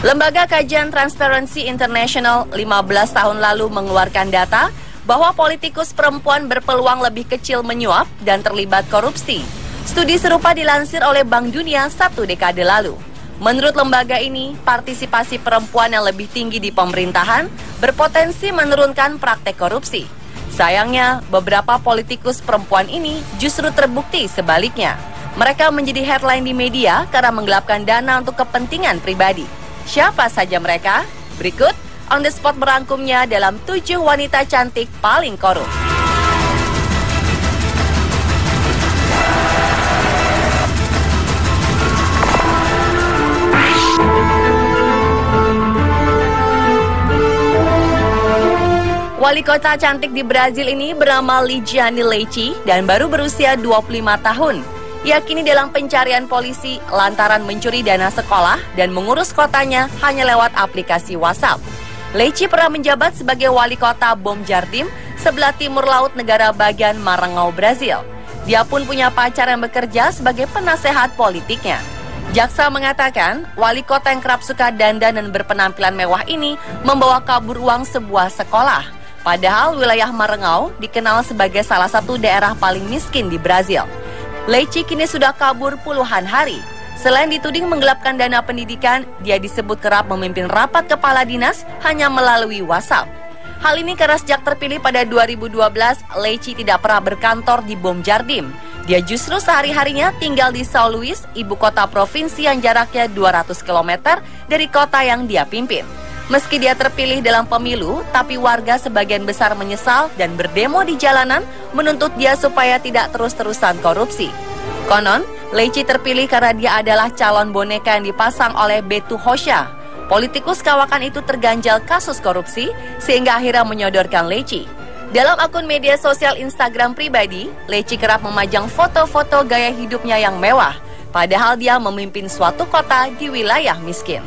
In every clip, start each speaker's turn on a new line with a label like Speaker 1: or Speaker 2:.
Speaker 1: Lembaga Kajian Transparency International 15 tahun lalu mengeluarkan data bahwa politikus perempuan berpeluang lebih kecil menyuap dan terlibat korupsi. Studi serupa dilansir oleh Bank Dunia 1 dekade lalu. Menurut lembaga ini, partisipasi perempuan yang lebih tinggi di pemerintahan berpotensi menurunkan praktek korupsi. Sayangnya, beberapa politikus perempuan ini justru terbukti sebaliknya. Mereka menjadi headline di media karena menggelapkan dana untuk kepentingan pribadi. Siapa saja mereka? Berikut On The Spot merangkumnya dalam 7 wanita cantik paling korup. Wali kota cantik di Brazil ini bernama Ligiane Leite dan baru berusia 25 tahun. Ia kini dalam pencarian polisi lantaran mencuri dana sekolah dan mengurus kotanya hanya lewat aplikasi WhatsApp. Leite pernah menjabat sebagai wali kota Bom Jardim, sebelah timur laut negara bagian Maranhão, Brazil. Dia pun punya pacar yang bekerja sebagai penasehat politiknya. Jaksa mengatakan, wali kota yang kerap suka dandan dan berpenampilan mewah ini membawa kabur uang sebuah sekolah. Padahal wilayah Maranhão dikenal sebagai salah satu daerah paling miskin di Brazil. Leite kini sudah kabur puluhan hari. Selain dituding menggelapkan dana pendidikan, dia disebut kerap memimpin rapat kepala dinas hanya melalui WhatsApp. Hal ini karena sejak terpilih pada 2012, Leite tidak pernah berkantor di Bom Jardim. Dia justru sehari-harinya tinggal di São Luís, ibu kota provinsi yang jaraknya 200 km dari kota yang dia pimpin. Meski dia terpilih dalam pemilu, tapi warga sebagian besar menyesal dan berdemo di jalanan menuntut dia supaya tidak terus-terusan korupsi. Konon, Leite terpilih karena dia adalah calon boneka yang dipasang oleh Beto Rocha. Politikus kawakan itu terganjal kasus korupsi sehingga akhirnya menyodorkan Leite. Dalam akun media sosial Instagram pribadi, Leite kerap memajang foto-foto gaya hidupnya yang mewah, padahal dia memimpin suatu kota di wilayah miskin.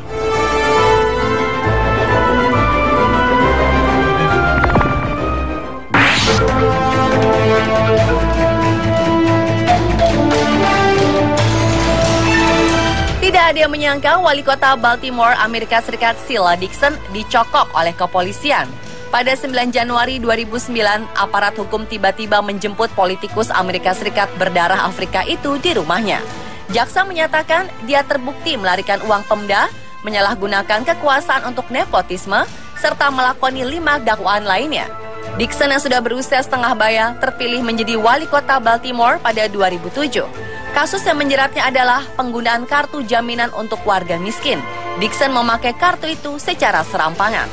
Speaker 1: Tidak ada yang menyangka wali kota Baltimore, Amerika Serikat Sheila Dixon dicokok oleh kepolisian. Pada 9 Januari 2009, aparat hukum tiba-tiba menjemput politikus Amerika Serikat berdarah Afrika itu di rumahnya. Jaksa menyatakan dia terbukti melarikan uang Pemda, menyalahgunakan kekuasaan untuk nepotisme, serta melakoni 5 dakwaan lainnya. Dixon yang sudah berusia setengah baya terpilih menjadi wali kota Baltimore pada 2007. Kasus yang menjeratnya adalah penggunaan kartu jaminan untuk warga miskin. Dixon memakai kartu itu secara serampangan.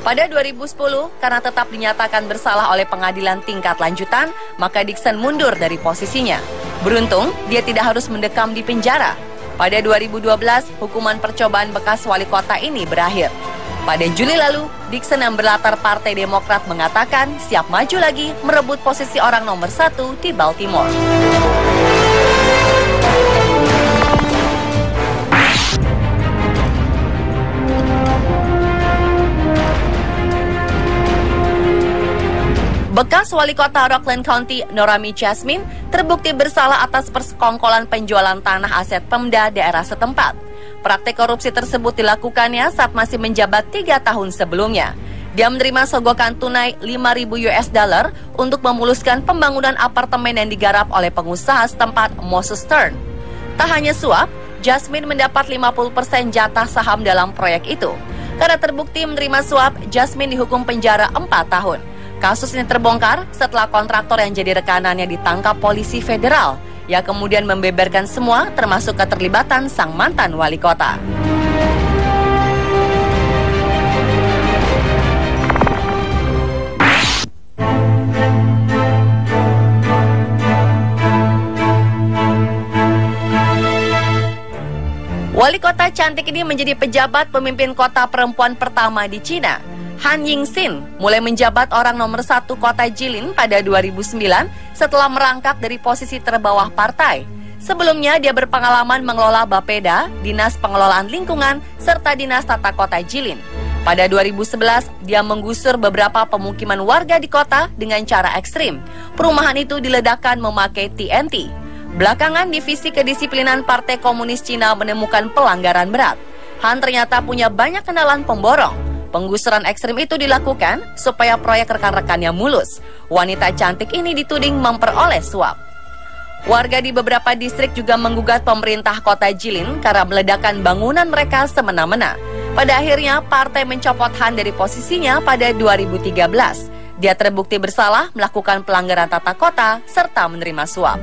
Speaker 1: Pada 2010, karena tetap dinyatakan bersalah oleh pengadilan tingkat lanjutan, maka Dixon mundur dari posisinya. Beruntung, dia tidak harus mendekam di penjara. Pada 2012, hukuman percobaan bekas wali kota ini berakhir. Pada Juli lalu, Dixon yang berlatar Partai Demokrat mengatakan siap maju lagi merebut posisi orang nomor 1 di Baltimore. Bekas wali kota Rockland County, Norami Jasmine, terbukti bersalah atas persekongkolan penjualan tanah aset Pemda daerah setempat. Praktik korupsi tersebut dilakukannya saat masih menjabat 3 tahun sebelumnya. Dia menerima sogokan tunai 5.000 US dollar untuk memuluskan pembangunan apartemen yang digarap oleh pengusaha setempat Moses Stern. Tak hanya suap, Jasmine mendapat 50% jatah saham dalam proyek itu. Karena terbukti menerima suap, Jasmine dihukum penjara 4 tahun. Kasus ini terbongkar setelah kontraktor yang jadi rekanannya ditangkap polisi federal. Ia kemudian membeberkan semua termasuk keterlibatan sang mantan wali kota. Wali kota cantik ini menjadi pejabat pemimpin kota perempuan pertama di Cina. Han Yingxin mulai menjabat orang nomor 1 kota Jilin pada 2009 setelah merangkak dari posisi terbawah partai. Sebelumnya dia berpengalaman mengelola Bapeda, Dinas Pengelolaan Lingkungan, serta Dinas Tata Kota Jilin. Pada 2011, dia menggusur beberapa pemukiman warga di kota dengan cara ekstrim. Perumahan itu diledakkan memakai TNT. Belakangan, Divisi Kedisiplinan Partai Komunis Cina menemukan pelanggaran berat. Han ternyata punya banyak kenalan pemborong. Penggusuran ekstrim itu dilakukan supaya proyek rekan-rekannya mulus. Wanita cantik ini dituding memperoleh suap. Warga di beberapa distrik juga menggugat pemerintah kota Jilin karena meledakan bangunan mereka semena-mena. Pada akhirnya, partai mencopot Han dari posisinya pada 2013. Dia terbukti bersalah melakukan pelanggaran tata kota serta menerima suap.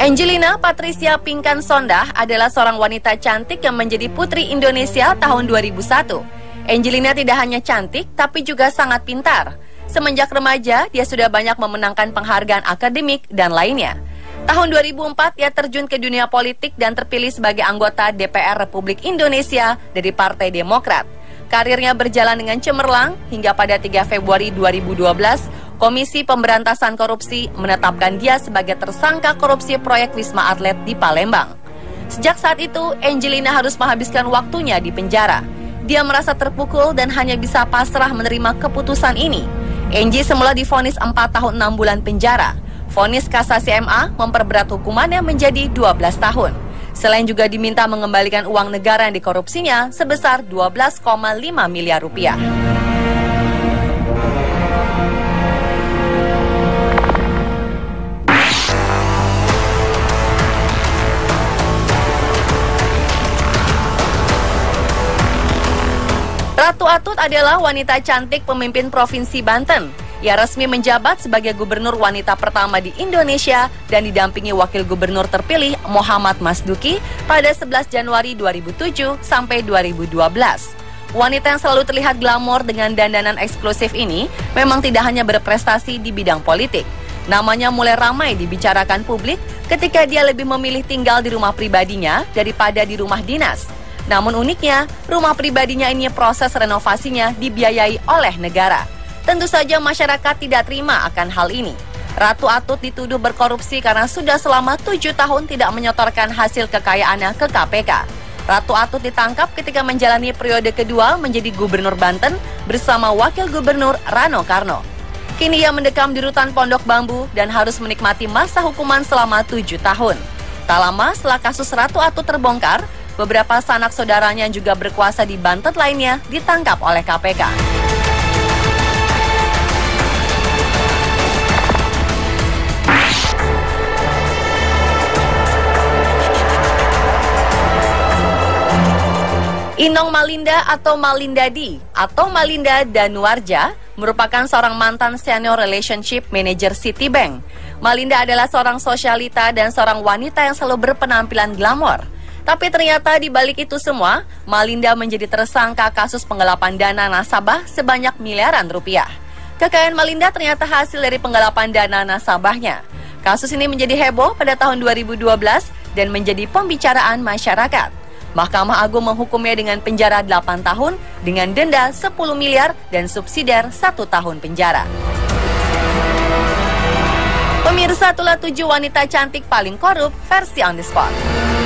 Speaker 1: Angelina Patricia Pinkan Sondah adalah seorang wanita cantik yang menjadi Putri Indonesia tahun 2001. Angelina tidak hanya cantik, tapi juga sangat pintar. Semenjak remaja, dia sudah banyak memenangkan penghargaan akademik dan lainnya. Tahun 2004, ia terjun ke dunia politik dan terpilih sebagai anggota DPR Republik Indonesia dari Partai Demokrat. Karirnya berjalan dengan cemerlang hingga pada 3 Februari 2012, Komisi Pemberantasan Korupsi menetapkan dia sebagai tersangka korupsi proyek Wisma Atlet di Palembang. Sejak saat itu, Angelina harus menghabiskan waktunya di penjara. Dia merasa terpukul dan hanya bisa pasrah menerima keputusan ini. Angie semula divonis 4 tahun 6 bulan penjara. Vonis kasasi MA memperberat hukumannya menjadi 12 tahun. Selain juga diminta mengembalikan uang negara yang dikorupsinya sebesar 12,5 miliar rupiah. Ratu Atut adalah wanita cantik pemimpin Provinsi Banten. Ia resmi menjabat sebagai gubernur wanita pertama di Indonesia dan didampingi wakil gubernur terpilih Muhammad Masduki pada 11 Januari 2007 sampai 2012. Wanita yang selalu terlihat glamor dengan dandanan eksklusif ini memang tidak hanya berprestasi di bidang politik. Namanya mulai ramai dibicarakan publik ketika dia lebih memilih tinggal di rumah pribadinya daripada di rumah dinas. Namun uniknya, rumah pribadinya ini proses renovasinya dibiayai oleh negara. Tentu saja masyarakat tidak terima akan hal ini. Ratu Atut dituduh berkorupsi karena sudah selama 7 tahun tidak menyetorkan hasil kekayaannya ke KPK. Ratu Atut ditangkap ketika menjalani periode kedua menjadi gubernur Banten bersama wakil gubernur Rano Karno. Kini ia mendekam di rutan Pondok Bambu dan harus menikmati masa hukuman selama 7 tahun. Tak lama setelah kasus Ratu Atut terbongkar, beberapa sanak saudaranya yang juga berkuasa di Banten lainnya ditangkap oleh KPK. Inong Malinda atau Malindadi atau Malinda Danuarja merupakan seorang mantan senior relationship manager Citibank. Malinda adalah seorang sosialita dan seorang wanita yang selalu berpenampilan glamor. Tapi ternyata di balik itu semua, Malinda menjadi tersangka kasus penggelapan dana nasabah sebanyak miliaran rupiah. Kekayaan Malinda ternyata hasil dari penggelapan dana nasabahnya. Kasus ini menjadi heboh pada tahun 2012 dan menjadi pembicaraan masyarakat. Mahkamah Agung menghukumnya dengan penjara 8 tahun dengan denda 10 miliar dan subsidiar 1 tahun penjara. Pemirsa, itulah 7 wanita cantik paling korup versi On The Spot.